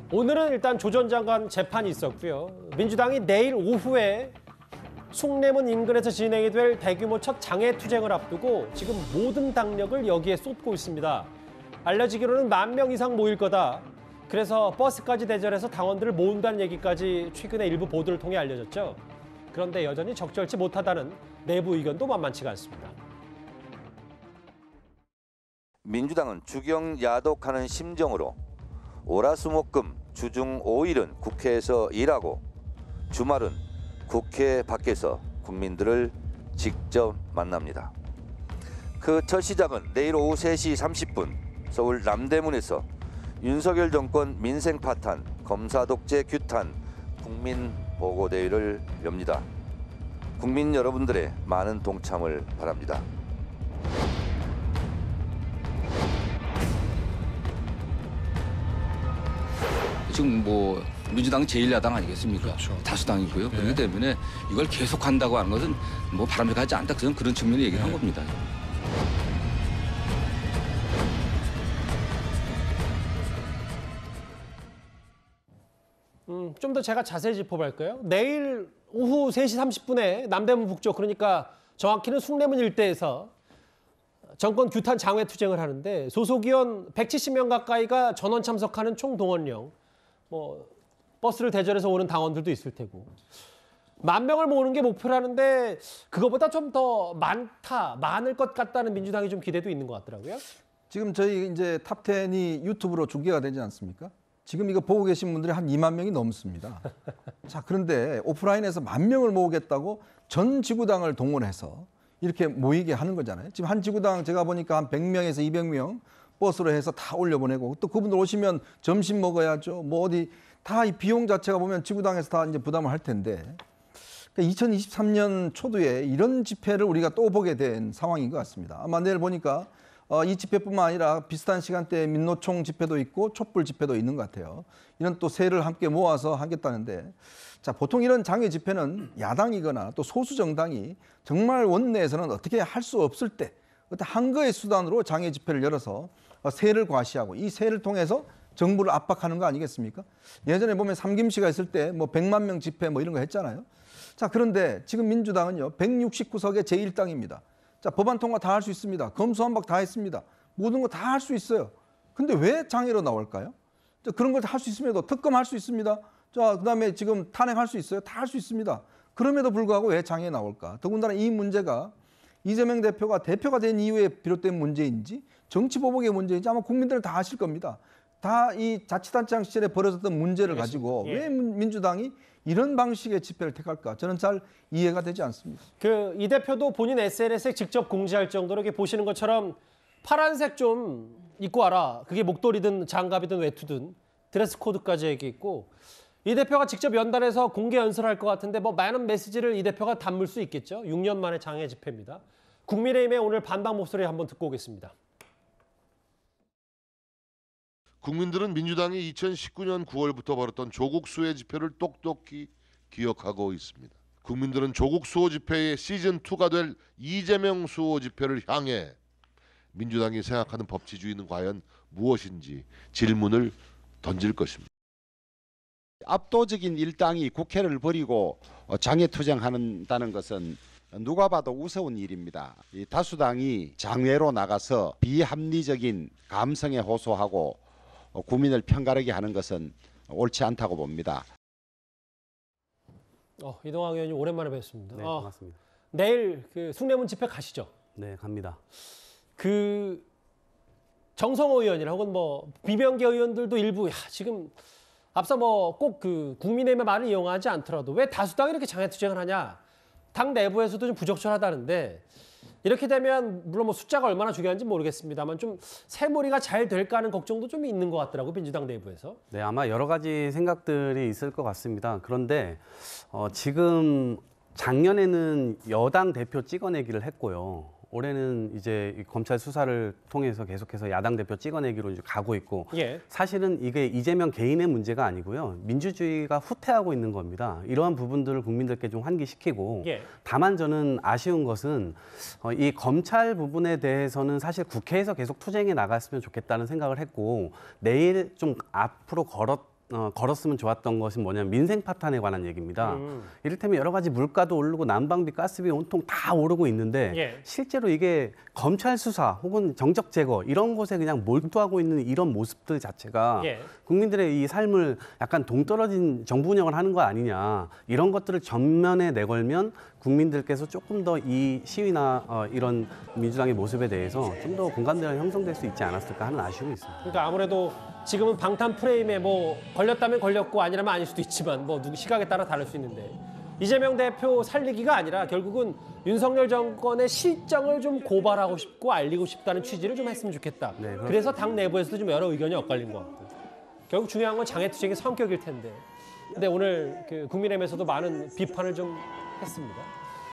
오늘은 일단 조 전 장관 재판이 있었고요. 민주당이 내일 오후에 숭례문 인근에서 진행이 될 대규모 첫 장외투쟁을 앞두고 지금 모든 당력을 여기에 쏟고 있습니다. 알려지기로는 10,000명 이상 모일 거다. 그래서 버스까지 대절해서 당원들을 모은다는 얘기까지 최근에 일부 보도를 통해 알려졌죠. 그런데 여전히 적절치 못하다는 내부 의견도 만만치가 않습니다. 민주당은 주경 야독하는 심정으로 월화수목금 주중 5일은 국회에서 일하고 주말은 국회 밖에서 국민들을 직접 만납니다. 그 첫 시작은 내일 오후 3시 30분 서울 남대문에서 윤석열 정권 민생 파탄, 검사 독재 규탄 국민보고대회를 엽니다. 국민 여러분들의 많은 동참을 바랍니다. 지금 뭐 민주당 제1야당 아니겠습니까? 그렇죠. 다수당이고요. 그렇기 때문에 이걸 계속한다고 하는 것은 뭐 바람직하지 않다. 그런 측면을 얘기를 한 겁니다. 좀 더 제가 자세히 짚어볼까요? 내일 오후 3시 30분에 남대문 북쪽, 그러니까 정확히는 숭례문 일대에서 정권 규탄 장외투쟁을 하는데 소속위원 170명 가까이가 전원 참석하는 총동원령, 뭐 버스를 대절해서 오는 당원들도 있을 테고 10,000명을 모으는 게 목표라는데 그거보다 좀 더 많을 것 같다는 민주당이 좀 기대도 있는 것 같더라고요. 지금 저희 이제 탑10이 유튜브로 중계가 되지 않습니까? 지금 이거 보고 계신 분들이 한 20,000명이 넘습니다. 자, 그런데 오프라인에서 10,000명을 모으겠다고 전 지구당을 동원해서 이렇게 모이게 하는 거잖아요. 지금 한 지구당 제가 보니까 한 100명에서 200명 버스로 해서 다 올려보내고 또 그분들 오시면 점심 먹어야죠. 뭐 어디 다 이 비용 자체가 보면 지구당에서 다 이제 부담을 할 텐데. 그러니까 2023년 초두에 이런 집회를 우리가 또 보게 된 상황인 것 같습니다. 아마 내일 보니까 이 집회뿐만 아니라 비슷한 시간대에 민노총 집회도 있고 촛불 집회도 있는 것 같아요. 이런 또 세를 함께 모아서 하겠다는데, 자, 보통 이런 장외 집회는 야당이거나 또 소수 정당이 정말 원내에서는 어떻게 할 수 없을 때 어떤 한거의 수단으로 장외 집회를 열어서 세를 과시하고 이 세를 통해서 정부를 압박하는 거 아니겠습니까? 예전에 보면 삼김씨가 있을 때 뭐 100만 명 집회 뭐 이런 거 했잖아요. 자, 그런데 지금 민주당은요 169석의 제1당입니다. 자, 법안 통과 다 할 수 있습니다. 검수완박 다 했습니다. 모든 거 다 할 수 있어요. 근데 왜 장애로 나올까요? 자, 그런 걸 다 할 수 있습니다. 특검할 수 있습니다. 자, 그다음에 지금 탄핵할 수 있어요. 다 할 수 있습니다. 그럼에도 불구하고 왜 장애에 나올까? 더군다나 이 문제가 이재명 대표가 대표가 된 이후에 비롯된 문제인지 정치보복의 문제인지 아마 국민들은 다 아실 겁니다. 다 이 자치단체장 시절에 벌어졌던 문제를 가지고 왜 민주당이 이런 방식의 집회를 택할까? 저는 잘 이해가 되지 않습니다. 이 대표도 본인 SNS에 직접 공지할 정도로 이렇게 보시는 것처럼 파란색 좀 입고 와라. 그게 목도리든 장갑이든 외투든 드레스 코드까지 얘기 있고 이 대표가 직접 연단해서 공개 연설할 것 같은데 뭐 많은 메시지를 이 대표가 담을 수 있겠죠. 6년 만에 장애 집회입니다. 국민의힘의 오늘 반박 목소리 한번 듣고 오겠습니다. 국민들은 민주당이 2019년 9월부터 벌였던 조국 수호 집회를 똑똑히 기억하고 있습니다. 국민들은 조국 수호 집회의 시즌2가 될 이재명 수호 집회를 향해 민주당이 생각하는 법치주의는 과연 무엇인지 질문을 던질 것입니다. 압도적인 일당이 국회를 버리고 장외투쟁한다는 것은 누가 봐도 우스운 일입니다. 이 다수당이 장외로 나가서 비합리적인 감성에 호소하고 국민을 편가르게 하는 것은 옳지 않다고 봅니다. 이동학 의원님 오랜만에 뵙습니다. 네, 반갑습니다. 내일 숭례문 집회 가시죠? 네, 갑니다. 정성호 의원이나 혹은 뭐 비명계 의원들도 일부 지금 앞서 뭐 꼭 국민의힘의 말을 이용하지 않더라도 왜 다수당이 이렇게 장외투쟁을 하냐? 당 내부에서도 좀 부적절하다는데 이렇게 되면 물론 뭐 숫자가 얼마나 중요한지 모르겠습니다만 좀 새몰이가 잘 될까 하는 걱정도 좀 있는 것 같더라고요. 민주당 내부에서. 네, 아마 여러 가지 생각들이 있을 것 같습니다. 그런데 지금 작년에는 여당 대표 찍어내기를 했고요. 올해는 이제 검찰 수사를 통해서 계속해서 야당 대표 찍어내기로 이제 가고 있고 사실은 이게 이재명 개인의 문제가 아니고요. 민주주의가 후퇴하고 있는 겁니다. 이러한 부분들을 국민들께 좀 환기시키고 다만 저는 아쉬운 것은 이 검찰 부분에 대해서는 사실 국회에서 계속 투쟁해 나갔으면 좋겠다는 생각을 했고 내일 좀 앞으로 걸었으면 좋았던 것은 뭐냐면 민생 파탄에 관한 얘기입니다. 이를테면 여러 가지 물가도 오르고 난방비, 가스비 온통 다 오르고 있는데 예. 실제로 이게 검찰 수사 혹은 정적 제거 이런 곳에 그냥 몰두하고 있는 이런 모습들 자체가 예. 국민들의 이 삶을 약간 동떨어진 정부 운영을 하는 거 아니냐 이런 것들을 전면에 내걸면 국민들께서 조금 더 이 시위나 이런 민주당의 모습에 대해서 좀 더 공감대가 형성될 수 있지 않았을까 하는 아쉬움이 있습니다. 그러니까 아무래도 지금은 방탄 프레임에 뭐 걸렸다면 걸렸고 아니라면 아닐 수도 있지만 뭐 누구 시각에 따라 다를 수 있는데 이재명 대표 살리기가 아니라 결국은 윤석열 정권의 실정을 좀 고발하고 싶고 알리고 싶다는 취지를 좀 했으면 좋겠다. 네, 그래서 당 내부에서도 좀 여러 의견이 엇갈린 것 같고 결국 중요한 건 장애투쟁의 성격일 텐데 근데 오늘 그 국민의힘에서도 많은 비판을 좀 했습니다.